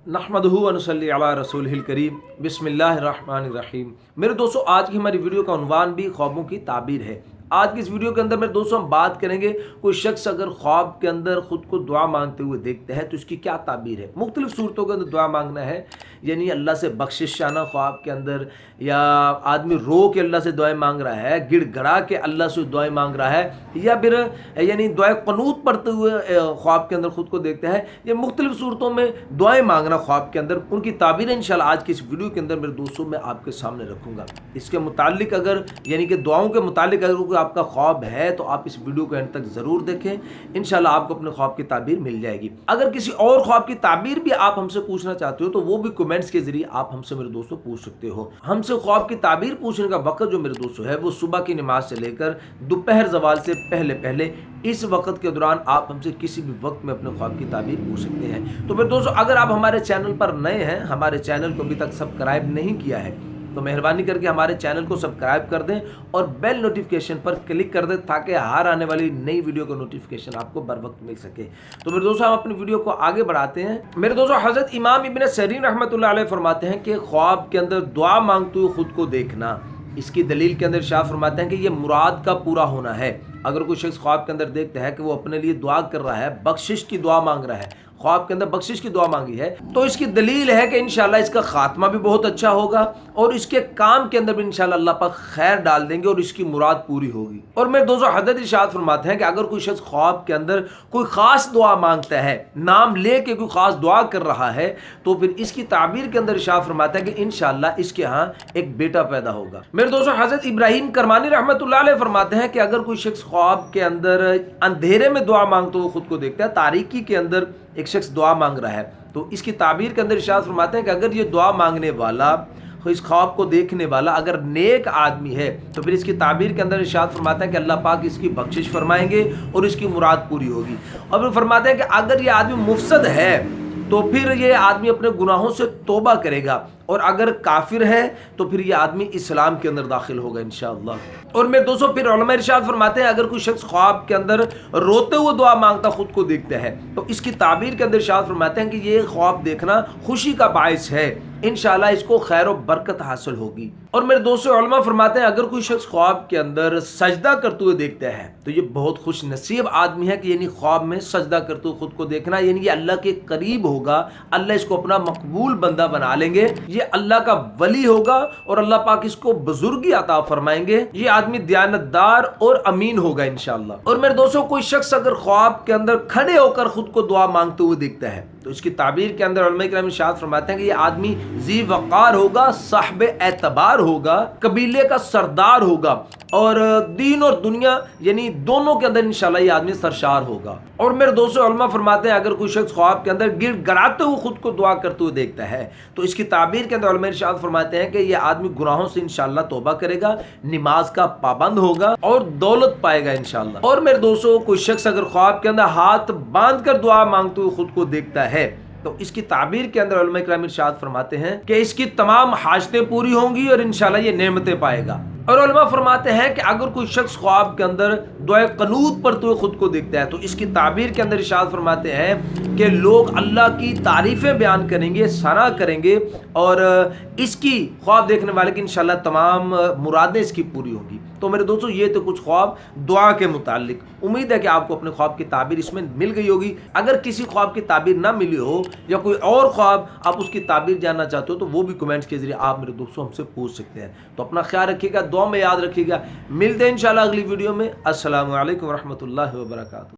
नहमदुहु व नसल्ली अला रसूलिहिल करीम बिस्मिल्लाहिर्रहमानिर्रहीम। मेरे दोस्तों, आज की हमारी वीडियो का उन्वान भी ख्वाबों की ताबीर है। आज की इस वीडियो के अंदर मेरे दोस्तों हम बात करेंगे, कोई शख्स अगर ख्वाब के अंदर खुद को दुआ मांगते हुए देखते हैं तो इसकी क्या ताबीर है। मुख्तलिफ सूरतों के अंदर दुआ मांगना है, यानी अल्लाह से बख्शिश चाहना ख्वाब के अंदर, या आदमी रो के अल्लाह से दुआएं मांग रहा है, गिड़गड़ा के अल्लाह से दुआएं मांग रहा है, या फिर यानी दुआएं क़ुनूत पढ़ते हुए ख्वाब के अंदर खुद को देखता है। ये मुख्तलिफ सूरतों में दुआएं मांगना ख्वाब के अंदर, उनकी ताबीर इंशाल्लाह आज की इस वीडियो के अंदर मेरे दोस्तों मैं आपके सामने रखूँगा। इसके मुतालिक अगर यानी कि दुआओं के मुतालिक अगर कोई आपका ख्वाब है तो आप इस वीडियो को एंड तक ज़रूर देखें। इंशाल्लाह आपको अपने ख्वाब की ताबीर मिल जाएगी। अगर किसी और ख्वाब की ताबीर भी आप हमसे पूछना चाहते हो तो वो भी कमेंट्स के जरिए आप हमसे मेरे दोस्तों पूछ सकते हो। हमसे ख्वाब की ताबीर पूछने का वक्त जो मेरे दोस्तों है वो सुबह की नमाज से लेकर दोपहर ज़वाल से पहले पहले, इस वक्त के दौरान आप हमसे किसी भी वक्त में अपने ख्वाब की ताबीर पूछ सकते हैं। तो मेरे दोस्तों, अगर आप हमारे चैनल पर नए हैं, हमारे चैनल को अभी तक सब्सक्राइब नहीं किया है तो मेहरबानी करके हमारे चैनल को सब्सक्राइब कर दें और बेल नोटिफिकेशन पर क्लिक कर दें ताकि हर आने वाली नई वीडियो का नोटिफिकेशन आपको बर वक्त मिल सके। तो मेरे दोस्तों, हम अपनी वीडियो को आगे बढ़ाते हैं। मेरे दोस्तों, हज़रत इमाम इब्न सीरीन रहमतुल्लाह अलैह फरमाते हैं कि ख्वाब के अंदर दुआ मांगते हुए खुद को देखना, इसकी दलील के अंदर शाह फरमाते हैं कि ये मुराद का पूरा होना है। अगर कोई शख्स ख्वाब के अंदर देखता है कि वो अपने लिए दुआ कर रहा है, बख्शिश की दुआ मांग रहा है, ख्वाब के अंदर बख्शिश की दुआ मांगी है, तो इसकी दलील है कि इंशाल्लाह इसका खात्मा भी बहुत अच्छा होगा और इसके काम के अंदर भी इंशाल्लाह अल्लाह पाक खैर डाल देंगे और इसकी मुराद पूरी होगी। और मेरे दोस्तों, हज़रत इरशाद फरमाते हैं कि अगर कोई शख्स ख्वाब के अंदर कोई ख़ास दुआ मांगता है, नाम ले के कोई ख़ास दुआ कर रहा है, तो फिर इसकी ताबीर के अंदर इरशाद फरमाता है कि इंशाल्लाह इसके यहाँ एक बेटा पैदा होगा। मेरे दोस्तों, हज़रत इब्राहीम करमानी रहमतुल्लाह अलैह फरमाते हैं कि अगर कोई शख्स ख्वाब के अंदर अंधेरे में दुआ मांगते हुए खुद को देखता है, तारीकी के अंदर एक शख्स दुआ मांग रहा है, तो इसकी ताबीर के अंदर इरशाद फरमाते हैं कि अगर ये दुआ मांगने वाला, इस ख्वाब को देखने वाला अगर नेक आदमी है तो फिर इसकी ताबीर के अंदर इरशाद फरमाता है कि अल्लाह पाक इसकी बख्शिश फरमाएंगे और इसकी मुराद पूरी होगी। और फिर फरमाते हैं कि अगर ये आदमी मुफसद है तो फिर ये आदमी अपने गुनाहों से तौबा करेगा, और अगर काफिर है तो फिर ये आदमी इस्लाम के अंदर दाखिल होगा इंशाअल्लाह। और मेरे दोस्तों, फिर उलमा इरशाद फरमाते हैं अगर कोई शख्स ख्वाब के अंदर रोते हुए दुआ मांगता खुद को देखता है तो इसकी ताबीर के अंदर इरशाद फरमाते हैं कि ये ख्वाब देखना खुशी का बाइस है, इंशाअल्लाह इसको खैर और बरकत हासिल होगी। और मेरे दोस्तों, उलमा फरमाते हैं अगर कोई शख्स ख्वाब के अंदर सजदा करते हुए देखता है तो ये बहुत खुश नसीब आदमी है कि यानी ख्वाब में सजदा करते हुए खुद को देखना, यानी ये अल्लाह के करीब होगा, अल्लाह इसको अपना मकबूल बंदा बना लेंगे, ये अल्लाह का वली होगा और अल्लाह पाक इसको बुजुर्गी अता फरमाएंगे, ये आदमी दयानतदार और अमीन होगा इंशाअल्लाह। और मेरे दोस्तों, कोई शख्स अगर ख्वाब के अंदर खड़े होकर खुद को दुआ मांगते हुए देखता है तो इसकी ताबीर के अंदर उलमा इकराम इरशाद फरमाते हैं कि ये आदमी ज़ी वक़ार होगा, साहिब एतबार होगा, कबीले का सरदार होगा और दीन और दुनिया यानी दोनों के अंदर इंशाल्लाह ये आदमी सरशार होगा। और मेरे दोस्तों, उलमा फरमाते हैं अगर कोई शख्स ख्वाब के अंदर गिड़गड़ाते हुए खुद को दुआ करते हुए देखता है तो इसकी ताबीर के अंदर उलमा इरशाद फरमाते हैं कि ये आदमी गुनाहों से इंशाल्लाह तौबा करेगा, नमाज का पाबंद होगा और दौलत पाएगा इंशाल्लाह। और मेरे दोस्तों, कोई शख्स अगर ख्वाब के अंदर हाथ बांध कर दुआ मांगते हुए खुद को देखता है तो इसकी ताबीर के अंदर उलमा इकराम इरशाद फरमाते हैं कि इसकी तमाम हाजतें पूरी होंगी और इंशाल्लाह ये नेमतें पाएगा। और उलमा फरमाते हैं कि अगर कोई शख्स ख्वाब के अंदर दुआ क़नूत पढ़ते हुए खुद को देखता है तो इसकी ताबीर के अंदर इरशाद फरमाते हैं कि लोग अल्लाह की तारीफ़ें बयान करेंगे, सना करेंगे और इसकी ख्वाब देखने वाले की इंशाल्लाह तमाम मुरादें इसकी पूरी होंगी। तो मेरे दोस्तों, ये तो कुछ ख्वाब दुआ के मुतालिक। उम्मीद है कि आपको अपने ख्वाब की ताबीर इसमें मिल गई होगी। अगर किसी ख्वाब की ताबीर ना मिली हो या कोई और ख्वाब आप उसकी ताबीर जानना चाहते हो तो वो भी कमेंट्स के जरिए आप मेरे दोस्तों हमसे पूछ सकते हैं। तो अपना ख्याल रखिएगा, दुआ में याद रखिएगा। मिलते हैं इंशाल्लाह अगली वीडियो में। अस्सलामु अलैकुम रहमतुल्लाहि व बरकातहू।